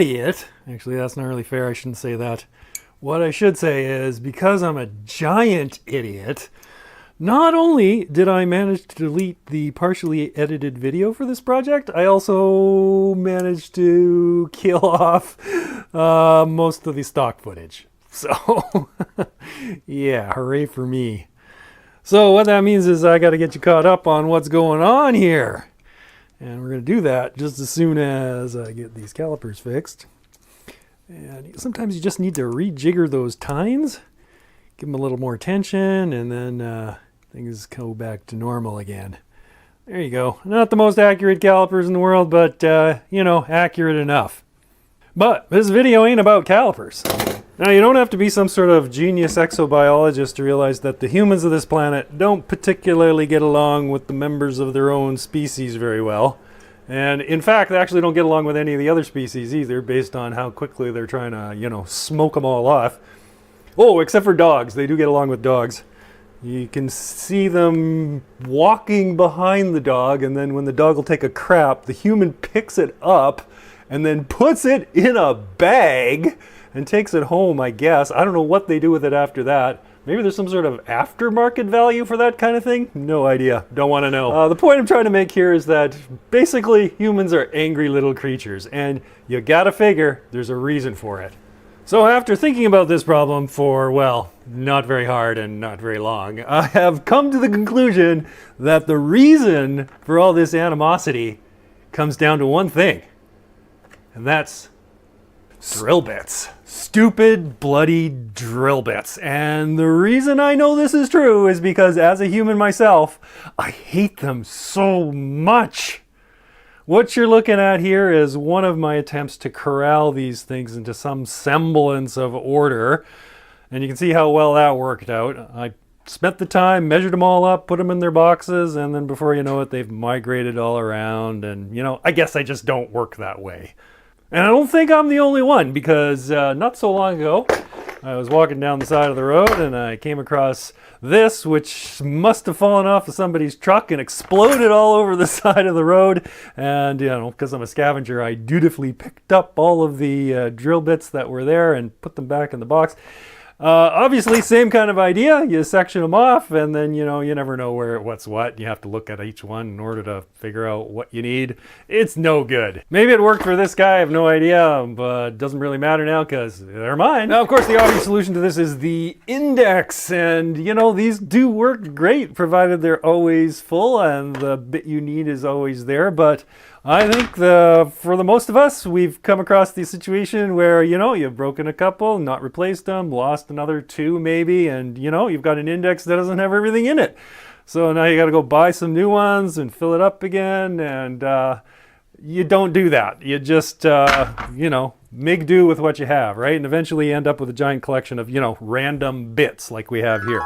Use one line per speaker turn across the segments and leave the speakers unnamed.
idiot, actually that's not really fair, I shouldn't say that. What I should say is, because I'm a giant idiot, not only did I manage to delete the partially edited video for this project, I also managed to kill off most of the stock footage. So, yeah, hooray for me. So what that means is I got to get you caught up on what's going on here. And we're going to do that just as soon as I get these calipers fixed. And sometimes you just need to rejigger those tines, give them a little more tension, and then things go back to normal again. There you go. Not the most accurate calipers in the world, but, you know, accurate enough. But this video ain't about calipers. Now, you don't have to be some sort of genius exobiologist to realize that the humans of this planet don't particularly get along with the members of their own species very well. And in fact, they actually don't get along with any of the other species either, based on how quickly they're trying to, you know, smoke them all off. Oh, except for dogs. They do get along with dogs. You can see them walking behind the dog, and then when the dog will take a crap, the human picks it up and then puts it in a bag and takes it home, I guess. I don't know what they do with it after that. Maybe there's some sort of aftermarket value for that kind of thing? No idea. Don't want to know. The point I'm trying to make here is that basically humans are angry little creatures, and you gotta figure there's a reason for it. So after thinking about this problem for, well, not very hard and not very long, I have come to the conclusion that the reason for all this animosity comes down to one thing, and that's drill bits. Stupid, bloody drill bits. And the reason I know this is true is because as a human myself, I hate them so much. What you're looking at here is one of my attempts to corral these things into some semblance of order. And you can see how well that worked out. I spent the time, measured them all up, put them in their boxes, and then before you know it, they've migrated all around. And, you know, I guess I just don't work that way. And I don't think I'm the only one, because not so long ago, I was walking down the side of the road and I came across this, which must have fallen off of somebody's truck and exploded all over the side of the road. And, you know, because I'm a scavenger, I dutifully picked up all of the drill bits that were there and put them back in the box. Obviously, same kind of idea. You section them off, and then, you know, you never know what's what. You have to look at each one in order to figure out what you need. It's no good. Maybe it worked for this guy, I have no idea, but it doesn't really matter now because they're mine. Now, of course, the obvious solution to this is the index, and, you know, these do work great, provided they're always full and the bit you need is always there, but I think for the most of us, we've come across the situation where, you know, you've broken a couple, not replaced them, lost another two maybe, and, you know, you've got an index that doesn't have everything in it. So now you got to go buy some new ones and fill it up again, and you don't do that. You just, you know, make do with what you have, right? And eventually you end up with a giant collection of, you know, random bits like we have here.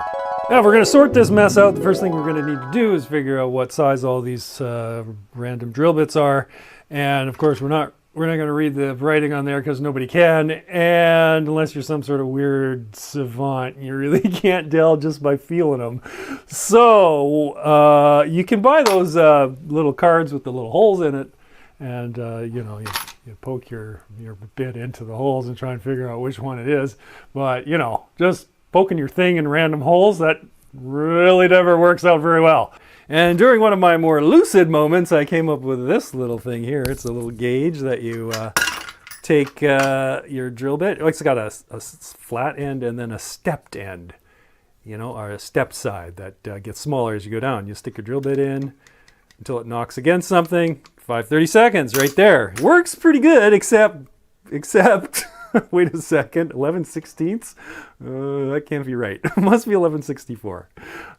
Now, if we're going to sort this mess out, the first thing we're going to need to do is figure out what size all these random drill bits are. And of course, we're not going to read the writing on there because nobody can. And unless you're some sort of weird savant, you really can't tell just by feeling them. So you can buy those little cards with the little holes in it. And, you know, you poke your bit into the holes and try and figure out which one it is. But, you know, just poking your thing in random holes, that really never works out very well. And during one of my more lucid moments, I came up with this little thing here. It's a little gauge that you take your drill bit. It's got a flat end and then a stepped end, you know, or a stepped side that gets smaller as you go down. You stick your drill bit in until it knocks against something. 5:30 seconds right there. Works pretty good, except wait a second, 11/16? That can't be right. It must be 11/64.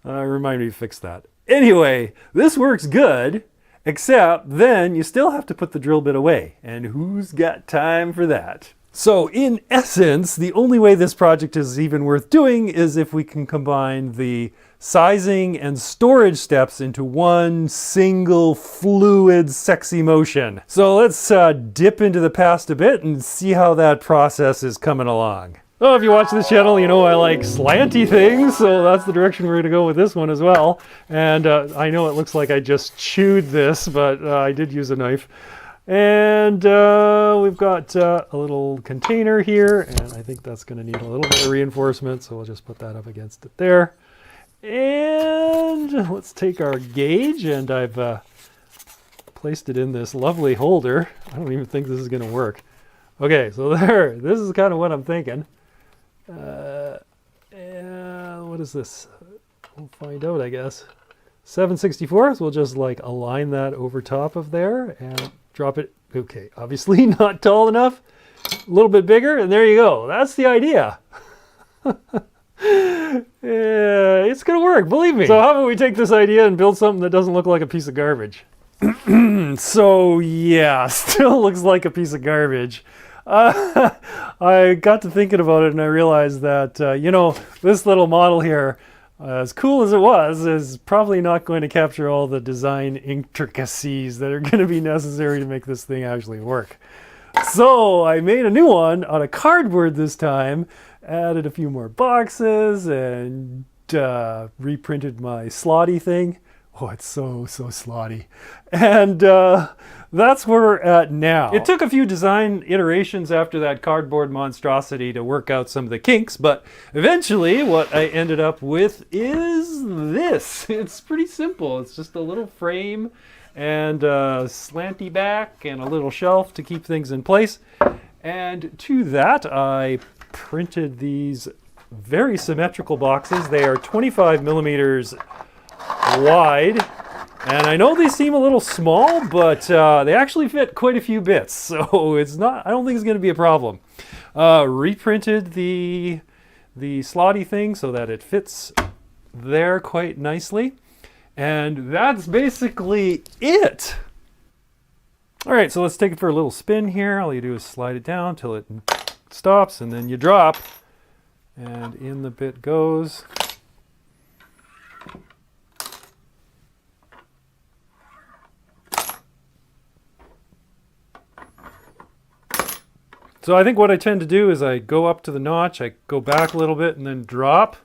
Remind me to fix that. Anyway, this works good, except then you still have to put the drill bit away. And who's got time for that? So in essence, the only way this project is even worth doing is if we can combine the sizing and storage steps into one single fluid sexy motion. So let's dip into the past a bit and see how that process is coming along. Oh, if you watch this channel, you know I like slanty things, so that's the direction we're going to go with this one as well. And I know it looks like I just chewed this, but I did use a knife. And we've got a little container here, and I think that's going to need a little bit of reinforcement, so we'll just put that up against it there. And let's take our gauge, and I've placed it in this lovely holder. I don't even think this is going to work. Okay, so there, this is kind of what I'm thinking. And what is this? We'll find out, I guess. 7/64, we'll just like align that over top of there and drop it. Okay, obviously not tall enough. A little bit bigger, and there you go. That's the idea. Yeah, it's gonna work, believe me. So how about we take this idea and build something that doesn't look like a piece of garbage? So yeah, still looks like a piece of garbage. I got to thinking about it and I realized that, you know, this little model here, as cool as it was, is probably not going to capture all the design intricacies that are going to be necessary to make this thing actually work. So I made a new one out of cardboard this time, added a few more boxes, and reprinted my slotty thing. Oh, it's so slotty. And that's where we're at now. It took a few design iterations after that cardboard monstrosity to work out some of the kinks, but eventually what I ended up with is this. It's pretty simple. It's just a little frame and a slanty back and a little shelf to keep things in place. And to that, I printed these very symmetrical boxes. They are 25 millimeters wide, and I know they seem a little small, but they actually fit quite a few bits, so it's not, I don't think it's going to be a problem. Reprinted the slotty thing so that it fits there quite nicely, and that's basically it. All right, so let's take it for a little spin here. All you do is slide it down till it stops, and then you drop, and in the bit goes. So I think what I tend to do is I go up to the notch, I go back a little bit, and then drop.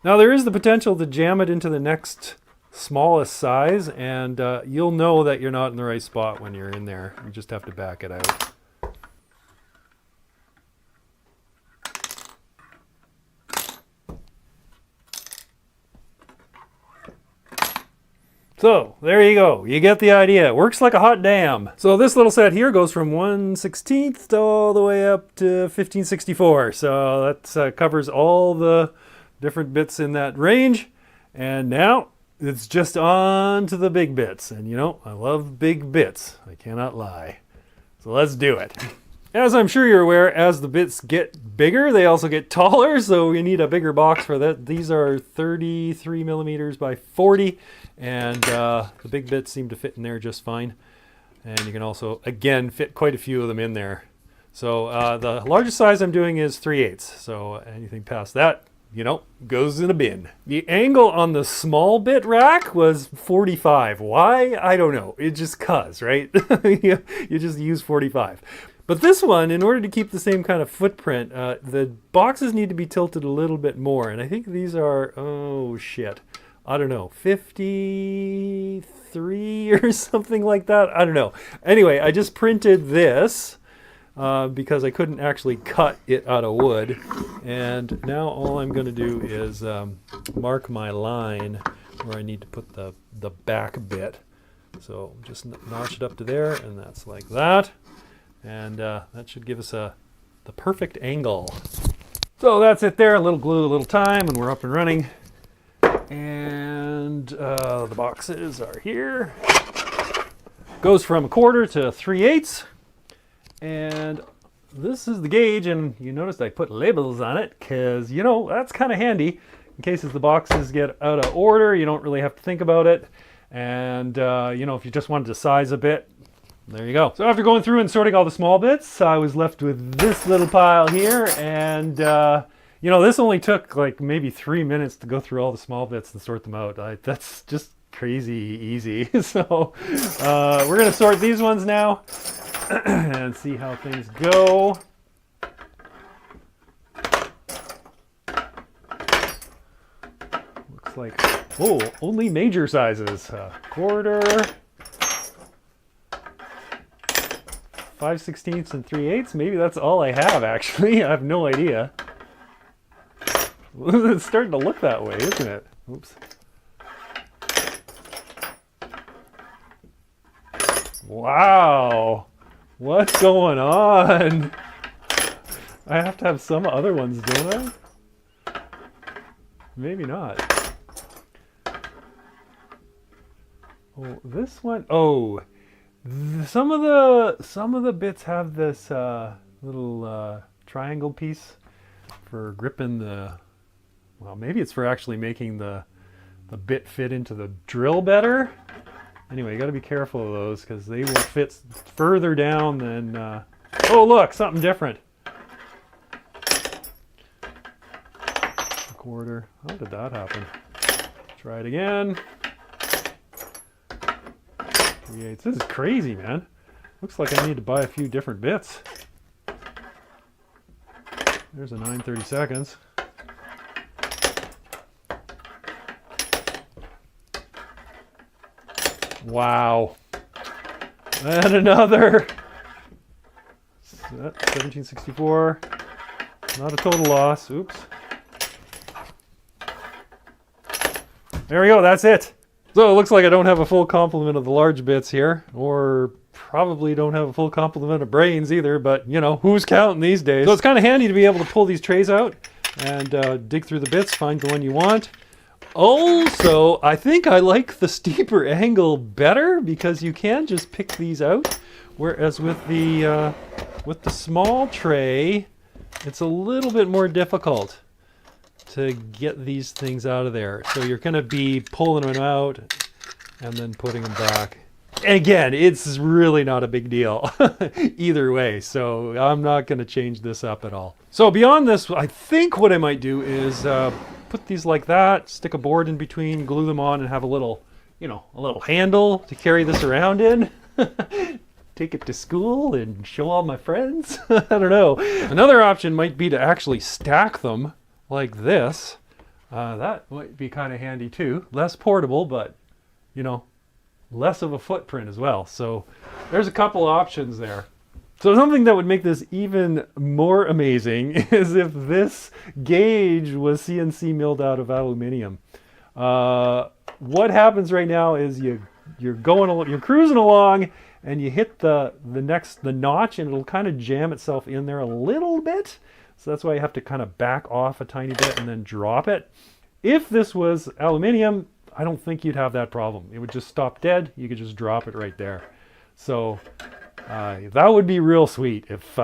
Now there is the potential to jam it into the next smallest size, and you'll know that you're not in the right spot when you're in there. You just have to back it out. So there you go. You get the idea. It works like a hot damn. So this little set here goes from 1/16 all the way up to 15/64. So that covers all the different bits in that range. And now it's just on to the big bits. And you know, I love big bits. I cannot lie. So let's do it. As I'm sure you're aware, as the bits get bigger, they also get taller, so you need a bigger box for that. These are 33 millimeters by 40, and the big bits seem to fit in there just fine. And you can also, again, fit quite a few of them in there. So the largest size I'm doing is 3/8, so anything past that, you know, goes in a bin. The angle on the small bit rack was 45. Why? I don't know. It just cuz, right? You just use 45. But this one, in order to keep the same kind of footprint, the boxes need to be tilted a little bit more. And I think these are, oh shit, I don't know, 53 or something like that. I don't know. Anyway, I just printed this because I couldn't actually cut it out of wood. And now all I'm going to do is mark my line where I need to put the back bit. So just notch it up to there, and that's like that. And that should give us the perfect angle. So that's it there, a little glue, a little time, and we're up and running. And the boxes are here. Goes from 1/4 to 3/8. And this is the gauge, and you noticed I put labels on it because, you know, that's kind of handy. In case the boxes get out of order, you don't really have to think about it. And, you know, if you just wanted to size a bit, there you go. So after going through and sorting all the small bits, I was left with this little pile here. And, you know, this only took like maybe 3 minutes to go through all the small bits and sort them out. That's just crazy easy. So we're going to sort these ones now and see how things go. Looks like, oh, only major sizes. 1/4. 5/16 and 3/8. Maybe that's all I have, actually. I have no idea. It's starting to look that way, isn't it? Oops. Wow. What's going on? I have to have some other ones, don't I? Maybe not. Oh, this one. Oh, some of the bits have this little triangle piece for gripping the. Well, maybe it's for actually making the bit fit into the drill better. Anyway, you got to be careful of those because they will fit further down than. Oh, look, something different. A quarter. How did that happen? Try it again. 3/8. This is crazy, man. Looks like I need to buy a few different bits. There's a 9/32. Wow. And another. 1764. Not a total loss. Oops. There we go. That's it. So it looks like I don't have a full complement of the large bits here, or probably don't have a full complement of brains either, but you know, who's counting these days? So it's kind of handy to be able to pull these trays out and dig through the bits, find the one you want. Also, I think I like the steeper angle better because you can just pick these out, whereas with the small tray, it's a little bit more difficult to get these things out of there. So you're going to be pulling them out and then putting them back. And again, it's really not a big deal either way. So I'm not going to change this up at all. So beyond this, I think what I might do is put these like that, stick a board in between, glue them on, and have a little, you know, a little handle to carry this around in. Take it to school and show all my friends. I don't know. Another option might be to actually stack them like this. That might be kind of handy too. Less portable, but you know, less of a footprint as well. So there's a couple options there. So something that would make this even more amazing is if this gauge was CNC milled out of aluminium. What happens right now is you're cruising along and you hit the notch and it'll kind of jam itself in there a little bit. So that's why you have to kind of back off a tiny bit and then drop it. If this was aluminium, I don't think you'd have that problem. It would just stop dead. You could just drop it right there. So that would be real sweet if,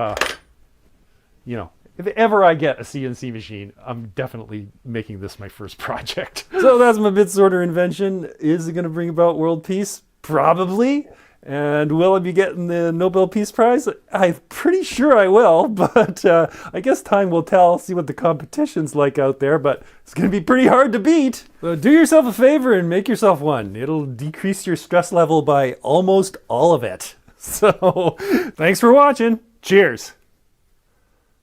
you know, if ever I get a CNC machine, I'm definitely making this my first project. So that's my bit sorter invention. Is it going to bring about world peace? Probably. And will I be getting the Nobel Peace Prize? I'm pretty sure I will, but I guess time will tell, see what the competition's like out there, but it's going to be pretty hard to beat. So do yourself a favor and make yourself one. It'll decrease your stress level by almost all of it. So thanks for watching. Cheers.